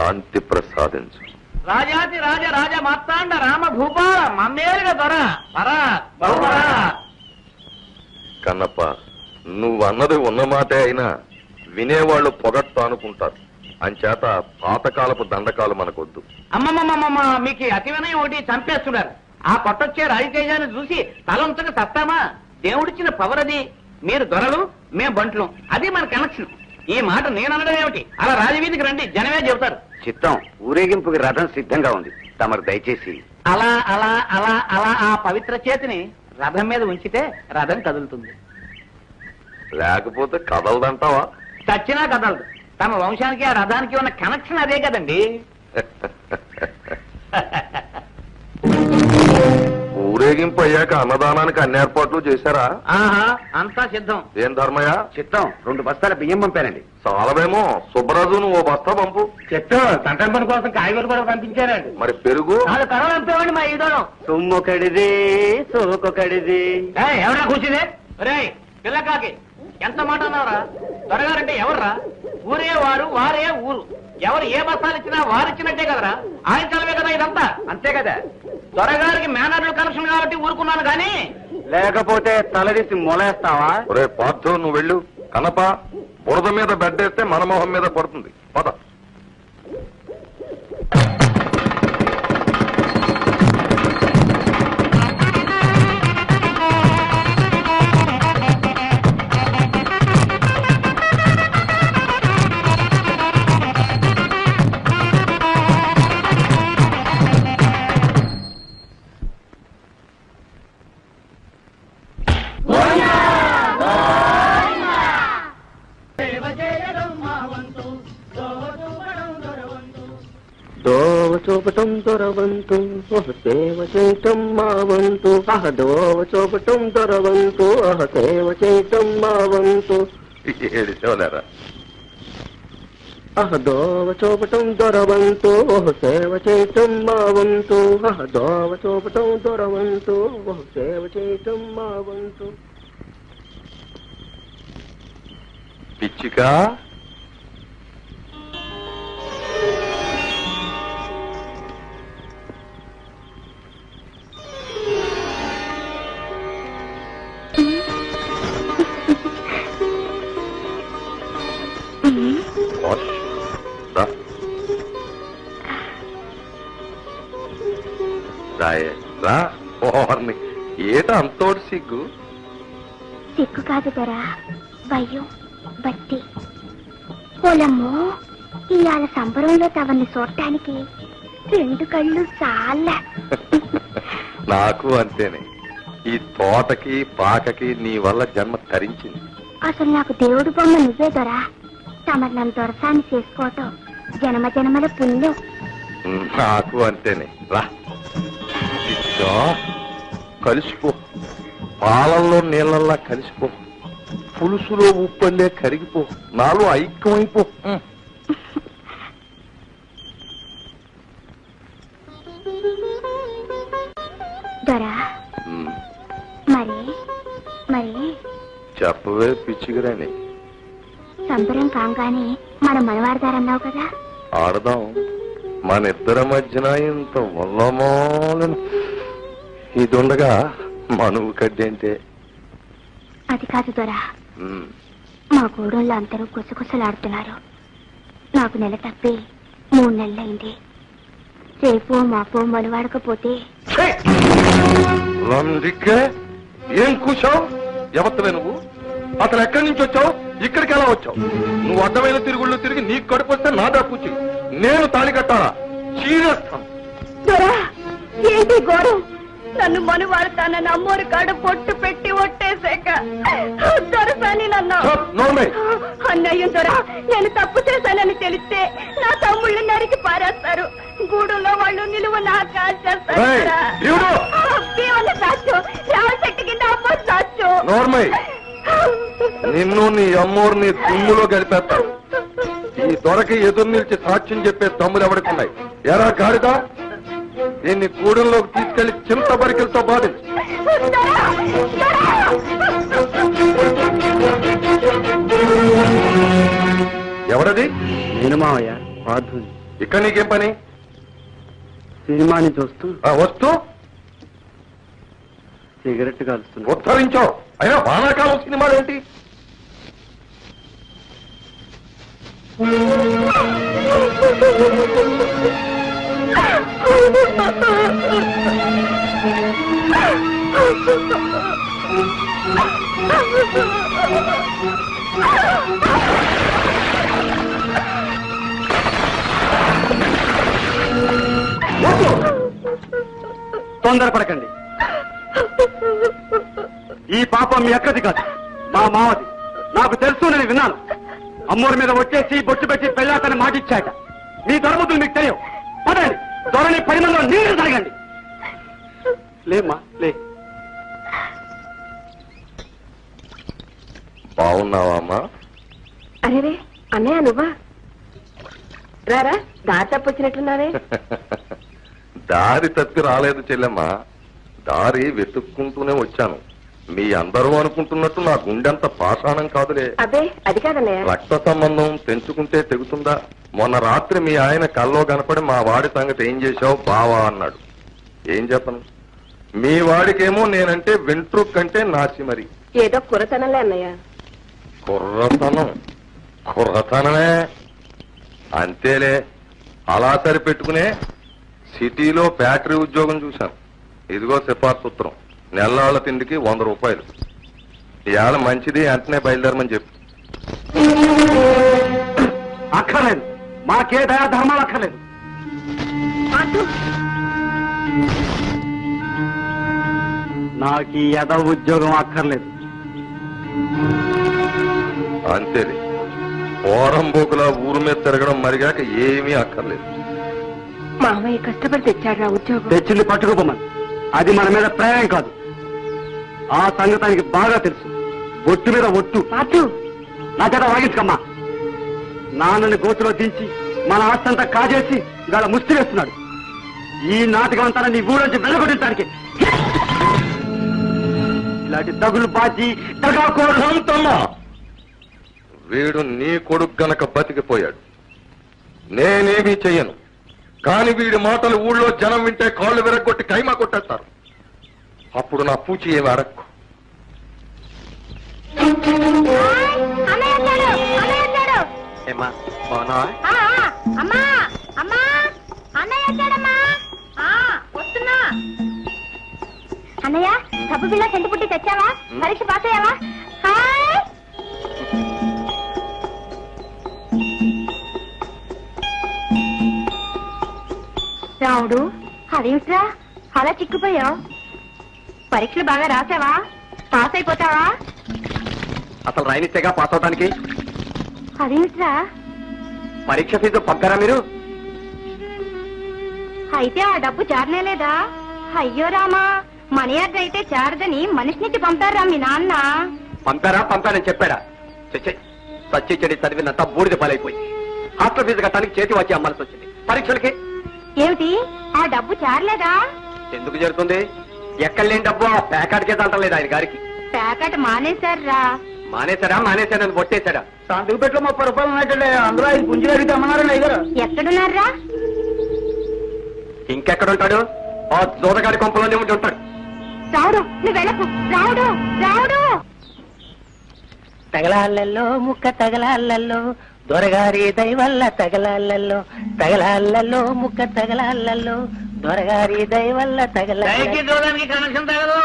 శాంతి ప్రసాదించు. రాజాతి రాజ రాజ మార్తాండ రామ భూపాల మమ్మేలుగా దొర పరా బహుపరా. కన్నప్ప, నువ్వన్నది ఉన్న మాటే అయినా వినేవాళ్లు పొగట్టు అనుకుంటారు. అంచేత పాతకాలపు దండకాలు మనకొద్దు. అమ్మమ్మమ్మమ్మ, మీకు అతి వినయం ఒకటి చంపేస్తున్నారు. ఆ కొట్టొచ్చే రాజతేజాన్ని చూసి తలంతగా సత్తామా? దేవుడిచ్చిన పవర్ అది. మీరు దొరలు, మేం బంట్లు, అది మన కనెక్షన్. ఈ మాట నేననడం ఏమిటి? అలా రాజవీధికి రండి, జనమే చెబుతారు. చిత్తం, ఊరేగింపుకి రథం సిద్ధంగా ఉంది. తమరు దయచేసి అలా అలా అలా అలా ఆ పవిత్ర చేతిని రథం మీద ఉంచితే రథం కదులుతుంది. లేకపోతే కదలదంటావా? చచ్చినా కదలదు. తమ వంశానికి ఆ రథానికి ఉన్న కనెక్షన్ అదే కదండి. ఊరేగింపు అయ్యాక అన్నదానానికి అన్ని ఏర్పాట్లు చేశారా? ఆహా, అంతా సిద్ధం. ఏం ధర్మయ్య? చిత్తం, 2 బస్తాల బియ్యం పంపానండి. చాలవేమో. సుబ్బరాజు, నువ్వు ఓ బస్తా పంపు. చిత్తం, సంతం పని కోసం కాయగూరు కూడా పంపించారండి. మరి పెరుగు? అది కరవ పంపేవాడి మా ఈదోళం. సొమ్మొకడిది సోకొకడిది. ఎవరా కూర్చుంది? రే పిల్లకాకి, ఎంత మాట అన్నారా? త్వరగారంటే ఎవర్రా? ఊరే వారు, వారే ఊరు. ఎవరు ఏ బస్తాలు ఇచ్చినా వారిచ్చినట్టే కదరా. ఆయన చలవే కదా ఇదంతా. అంతే కదా. త్వరగారికి మేనర్లు కనెక్షన్ కాబట్టి ఊరుకున్నాను కానీ లేకపోతే తలదీసి మొలేస్తావా? ఒరే పార్థు, నువ్వు వెళ్ళు. కనప, బురద మీద బెడ్డేస్తే మన మొహం మీద పడుతుంది. పద. దోవ చూపటం దొరవంతు, సేవ చేయటం మా వంతు. దోవ చూపటం దొరవంతు, సేవ చేయటం మా వంతు. ఏడిసేవలేరా? దోవ చూపటం దొరవంతు, సేవ చేయటం మా వంతు. దోవ చూపటం దొరవంతు, సేవ చేయటం మా వంతు. పిచ్చిక, ఏట అంతోటి సిగ్గు? సిగ్గు కాదు దొరా, భయం, బట్టి. పొలమ్మో, ఇవాళ సంబరంలో తవన్ని చూడటానికి 2 కళ్ళు చాలా. నాకు అంతేనే. ఈ తోటకి పాకకి నీ వల్ల జన్మ తరించింది. అసలు నాకు దేవుడు బొమ్మ నువ్వే దొరా. తమరు నన్ను దొరసాన్ని చేసుకోవటం జన్మ జన్మల పుణ్యం. నాకు అంతేనే. రా, కలిసిపో. పాలల్లో నీళ్ళల్లా కలిసిపో. పులుసులో ఉప్పల్లే కరిగిపో. నాలో ఐక్యమైపో. దొరా, మరి మరి చెప్పవే పిచ్చిగిరాని. సంబరం కాగానే మనం మనవాడతారన్నావు కదా. ఆడదాం. మన ఇద్దరి మధ్యన ఇంత వల్లమోలని ఇదుండగా మనువు కడ్డేంటే. అది కాదు దొరా, మా గూడెంలో అందరూ గుసగుసలాడుతున్నారు. నాకు నెల తప్పి 3 నెలలైంది. రేపో మాపో మనువాడకపోతే. ఏం కూర్చావు? ఎవత్తవే నువ్వు? అసలు ఎక్కడి నుంచి వచ్చావు? ఇక్కడికి ఎలా వచ్చావు? నువ్వు అడ్డమైన తిరుగుళ్ళు తిరిగి నీకు కడుపు వస్తే నా దాకూచి నేను తాళి కట్టాలా? చీరేస్తాను. ఏంటి ఘోరం? నన్ను మనువాడతానని అమ్మోరు కాడ పొట్టు పెట్టి ఒట్టేశాక దొరసాని నన్ను అన్నయ్య దొర, నేను తప్పు చేశానని తెలిస్తే నా తమ్ముళ్ళు నరికి పారేస్తారు. గూడులో వాళ్ళు నిలువ నా కాల్చేస్తారు. రావ చెట్టు కింద అమ్మో చాచు. నిన్ను నీ అమ్మోరిని తుమ్ములో గడిపేస్తాను. ఈ దొరకి ఎదురు నిలిచి సాక్ష్యం చెప్పే తమ్ములు ఎవడుకున్నాయి? ఎరా గాడిదా, దీన్ని గూడెంలోకి తీసుకెళ్లి చింత బరికలతో బాధించు. ఎవరది? నేను మావయ్య, పార్థుని. ఇక్కడ నీకేం పని? సినిమాని చూస్తూ వస్తూ సిగరెట్ కాలుస్తున్నా. ఉత్తరించో. అయినా వానాకాలం సినిమాలు ఏంటి? తొందరపడకండి. ఈ పాపం మీ అక్కది కాదు, మా మావది. నాకు తెలుసు, నేను విన్నాను. అమ్మోరి మీద వచ్చేసి బొట్టు పెట్టి పెళ్ళాతని మాటిచ్చాట. మీ ధర్మతులు మీకు తెలియవు. పదండి, త్వరని 10 మందిలో నీళ్ళు తాగండి. లేమ్మా లే. బాగున్నావా అమ్మా? అరే అన్నయ్య నువ్వా? రారా, దారి తప్పొచ్చినట్లున్నారే. దారి తప్పి రాలేదు చెల్లెమ్మ, దారి వెతుక్కుంటూనే వచ్చాను. మీ అందరూ అనుకుంటున్నట్టు నా గుండెంత పాషాణం కాదులే. అదే అది కాదన్నయ్య. రక్త సంబంధం తెంచుకుంటే తెగుతుందా? మొన్న రాత్రి మీ ఆయన కల్లో కనపడి మా వాడి సంగతి ఏం చేశావు బావా అన్నాడు. ఏం చెప్పను? మీ వాడికేమో నేనంటే వెంట్రుక్ కంటే నాసి. మరి ఏదో కురతనంలే అన్నయ్య. కుర్రతనమే అంతేలే. అలా సరిపెట్టుకునే సిటీలో ఫ్యాక్టరీ ఉద్యోగం చూశాను. ఇదిగో సిఫార్సు ఉత్తరం. నెల్లాళ్ళ తిండికి 100 రూపాయలు. ఇవాళ మంచిది, వెంటనే బయలుదేరమని చెప్పు. అక్కర్లేదు, మాకే దయా ధర్మాలు అక్కర్లేదు. నాకు ఈ యద ఉద్యోగం అక్కర్లేదు. అంతేలే, పోరంబోకులా ఊరు మీద తిరగడం మరిగాక ఏమీ అక్కర్లేదు. మామయ్య కష్టపడి తెచ్చాడు ఉద్యోగం. తెచ్చింది పట్టుకుపోమని. అది మన మీద ప్రేమ కాదు. ఆ సంగతానికి బాగా తెలుసు. బొట్టు మీద ఒట్టు. నా చేత వాగించుకమ్మా. నాన్నని గోతులో దించి మన ఆస్తంతా కాజేసి ఇవాళ ముష్టి వేస్తున్నాడు. ఈ నాటకం అంతా నీ ఊరోంచి వెళ్ళగొట్టడానికి. ఇలాంటి తగులు బాచి తగాకోరంతమ్మా. వీడు నీ కొడుకు గనక బతికిపోయాడు. నేనేమీ చెయ్యను. కాని వీడి మాటలు ఊళ్ళో జనం వింటే కాళ్ళు విరగొట్టి కైమా కొట్టేస్తారు. అప్పుడు నా పూచి ఏమి అడక్కు. అన్నయ్య సబ్బు బిళ్ళ సెంటు పుట్టి తెచ్చావా? పరీక్ష పాస్ అయ్యావా? హాయ్ రావుడు, అదేమిట్రా అలా చిక్కుపోయావు? పరీక్షలు బాగా రాసావా? పాస్ అయిపోతావా? అసలు రాయనిచ్చేగా పాస్ అవడానికి. అదేమిట్రా పరీక్ష ఫీజు పక్కరా మీరు? అయితే ఆ డబ్బు చారనేలేదా? అయ్యో రామా, మనీ ఆర్డర్ అయితే చారదని మనిషినికి పంపారా మీ నాన్న? పంపానని చెప్పాడా? సచ్చి చెడి చదివినంత బూడిద పాలైపోయింది. హాస్టల్ ఫీజు కట్టడానికి చేతి వచ్చి అమ్మాల్సి వచ్చింది. పరీక్షలకి ఏమిటి ఆ డబ్బు చారలేదా? ఎందుకు జరుగుతుంది? ఎక్కడ లేని డబ్బు ఆ ప్యాకెట్కే తంటలేదు ఆయన గారికి. ప్యాకెట్ మానేశారా? మానేశారని కొట్టేశాడా? సంతకు పెట్లో 30 రూపాయలు ఉన్నట్టుండే. అందులో 5 పుంజులు అడిగితే అమ్మన్నారండి అయ్యారు. ఎక్కడున్నారా? ఇంకెక్కడుంటాడు? ఆ జోదగాడి కొంపలోనే ఉండి ఉంటాడు. రావుడు, నువ్వు వెళ్ళకు. రావుడు రావుడు. తగలాళ్ళల్లో ముక్క తగలాళ్ళల్లో దొరగారి దయవల్ల తగలాళ్ళల్లో తగలాళ్ళల్లో ముక్క తగలాళ్ళల్లో దొరగారి దయవల్ల దయకి చూడడానికి కనెక్షన్ తగదు.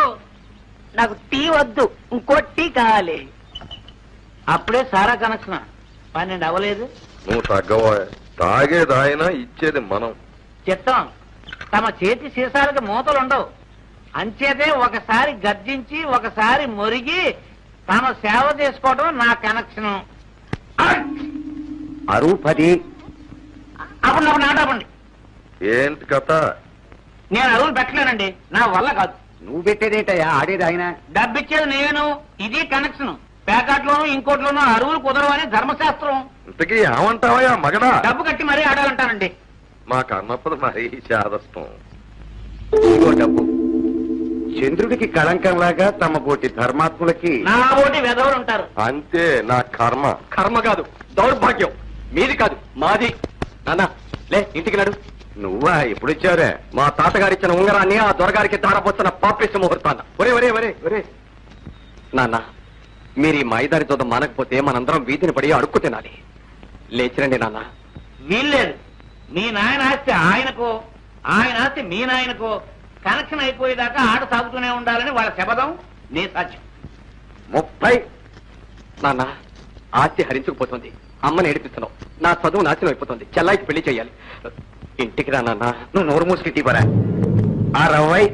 నాకు టీ వద్దు, ఇంకో టీ కావాలి. అప్పుడే సారా కనెక్షన్ 12 అవ్వలేదు. నువ్వు తగ్గవా? తాగేదాయన ఇచ్చేది మనం. చిత్తం, తమ చేతి సీసాలకు మూతలుండవు. అంచేతే ఒకసారి గర్జించి ఒకసారి మొరిగి తమ సేవ చేసుకోవడం నా కనెక్షన్. అరువు 10. అప్పుడు నాటపండి. ఏంటి కథ? నేను అరువులు పెట్టలేనండి, నా వల్ల కాదు. నువ్వు పెట్టేదేంటయ్యా? ఆడేది ఆయన. డబ్బిచ్చేది నేను. ఇది కనెక్షన్. ప్యాకెట్లోనూ ఇంకోట్లోనూ అరువులు కుదరవని ధర్మశాస్త్రం. ఇంతకీ ఏమంటావా మగడా? డబ్బు కట్టి మరీ ఆడాలంటానండి. మాకు అన్నప్పుడు మరీ చాదస్తం. ఇదిగో డబ్బు. చంద్రుడికి కళంకంలాగా తమ పోటీ ధర్మాత్ములకి నా ఓటి వెధవులు ఉంటారు. అంతే, నా కర్మ. కర్మ కాదు, దౌర్భాగ్యం. మీది కాదు, మాది. నాన్న లే ఇంటికి నడు. నువ్వా ఎప్పుడు ఇచ్చావురే? మా తాతగారిచ్చిన ఉంగరాన్ని ఆ దొరగారికి దారపోతున్న పాపిష్ట ముహూర్తాన్న. ఒరే ఒరే ఒరే ఒరే నాన్న, మీరు ఈ మాయిదారి తోట మానకపోతే మనందరం వీధిని పడి అడుక్కు తినాలి. లేచిరండి నాన్న. వీల్లేదు. మీ నాయన ఆస్తి ఆయనకో, ఆయన ఆస్తి మీ నాయనకో కనెక్షన్ అయిపోయేదాకా ఆట సాగుతూనే ఉండాలని వాళ్ళ శపథం, నీ సాధ్యం. 30 నాన్న, ఆస్తి హరించుకుపోతుంది. అమ్మని ఏడిపిస్తున్నావు. నా చదువు నాశనం అయిపోతుంది. చెల్లాయికి పెళ్లి చేయాలి. ఇంటికి రా నాన్న. నువ్వు నోరు మూసుకి తీపరా. 60.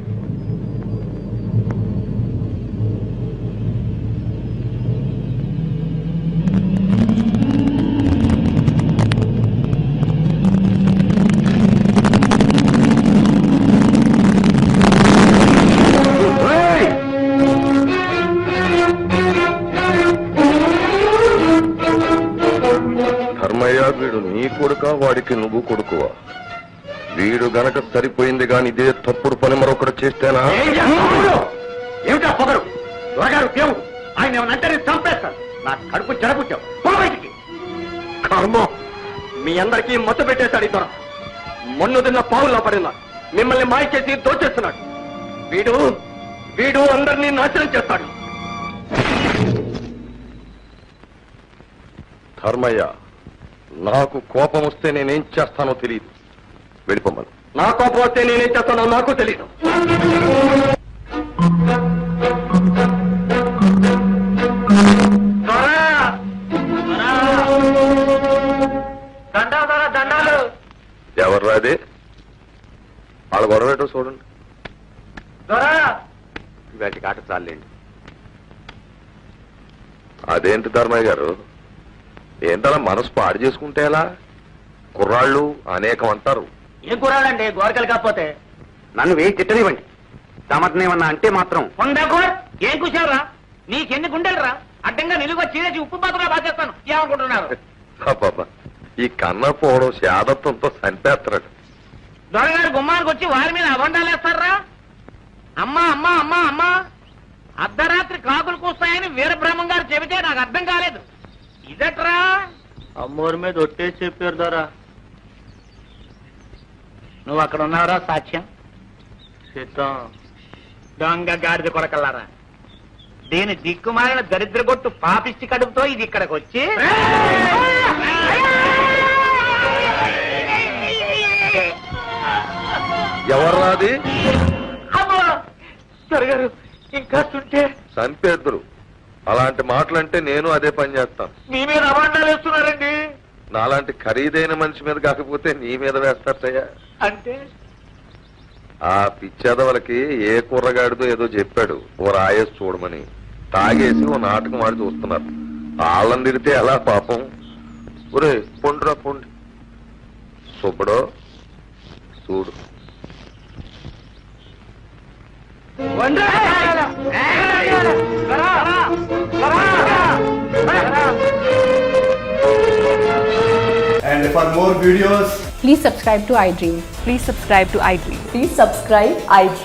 ధర్మయ్య, వీడు నీ కొడుక, వాడికి నువ్వు కొడుకువా? వీడు గనక సరిపోయింది గాని ఇదే తప్పుడు పని మరొకటి చేస్తేనా? ఏమిటా పొగరు? దొరగారు దేవుడు. ఆయన ఏమనంటే నేను చంపేస్తాను. నా కడుపు చెడపుచ్చావు. పో బయటికి. కర్మ, మీ అందరికీ మొత్తం పెట్టేశాడు ఈ దొర. మొన్ను తిన్న పావుల్లో పడినా మిమ్మల్ని మాయ చేసి దోచేస్తున్నాడు. వీడు వీడు అందరినీ నాశనం చేస్తాడు. ధర్మయ్య, నాకు కోపం వస్తే నేనేం చేస్తానో తెలియదు. వెళ్ళిపోమ్మను. నా కోపం వస్తే నేనేం చేస్తానో నాకు తెలియదు. దండాలు. ఎవర్రా అది? వాళ్ళ గొడవ ఏంటో చూడండి. వాటికి ఆట చాలండి. అదేంటి ధర్మయ్య గారు, ఏంటలా మనసు పాడు చేసుకుంటే ఎలా? కుర్రాళ్ళు అనేకం అంటారు. ఏం కూరాడండి గోరకలు కాకపోతే? నన్ను వేయి తిట్టనివ్వండి. సమర్థనేమన్నా అంటే మాత్రం ఏం కూర్చోరా? నీకెన్ని గుండెలరా? అడ్డంగా నిలువ చీరేసి ఉప్పు పాత్రగా బాధేస్తాను. ఏమనుకుంటున్నారు? అబ్బబ్బా, ఈ కన్న పోవడం శాదత్వంతో చంపేస్తున్నాడు. దొరగారు గుమ్మానికి వచ్చి వారి మీద అబండాలు వేస్తారా? అమ్మా అమ్మా అమ్మా అమ్మా, అర్ధరాత్రి కాకులు కూస్తాయని వీరబ్రహ్మం గారు చెబితే నాకు అర్థం కాలేదు. ఇదట్రా? అమ్మోరి మీద ఒట్టేసి చెప్పారు దొరా. నువ్వు అక్కడ ఉన్నావురా సాక్ష్యం? సిద్ధం. దొంగ గాడిద కొరకల్లారా, దీని దిక్కుమాలిన దరిద్ర కొట్టు పాపిష్టి కడుపుతో ఇది ఇక్కడికి వచ్చి ఎవర్రాది? అమ్మా దొరగారు ఇంకా చుంటే చంపేద్దరు. అలాంటి మాటలంటే నేను అదే పని చేస్తాను. మీ మీద అవాండాలు వేస్తున్నారండి. నాలాంటి ఖరీదైన మనిషి మీద కాకపోతే నీ మీద వేస్తారయ్యా. అంటే ఆ పిచ్చేదవలకి ఏ కుర్రగాడిదో ఏదో చెప్పాడు ఓ రాయేసి చూడమని. తాగేసి ఓ నాటకం ఆడి చూస్తున్నారు. వాళ్ళని తిరిగితే ఎలా పాపం? ఒరే పొండ్రా పొండి. సుబ్బడో చూడు. And for more videos, Please subscribe to iDream. Please subscribe to iDream. Please subscribe iDream.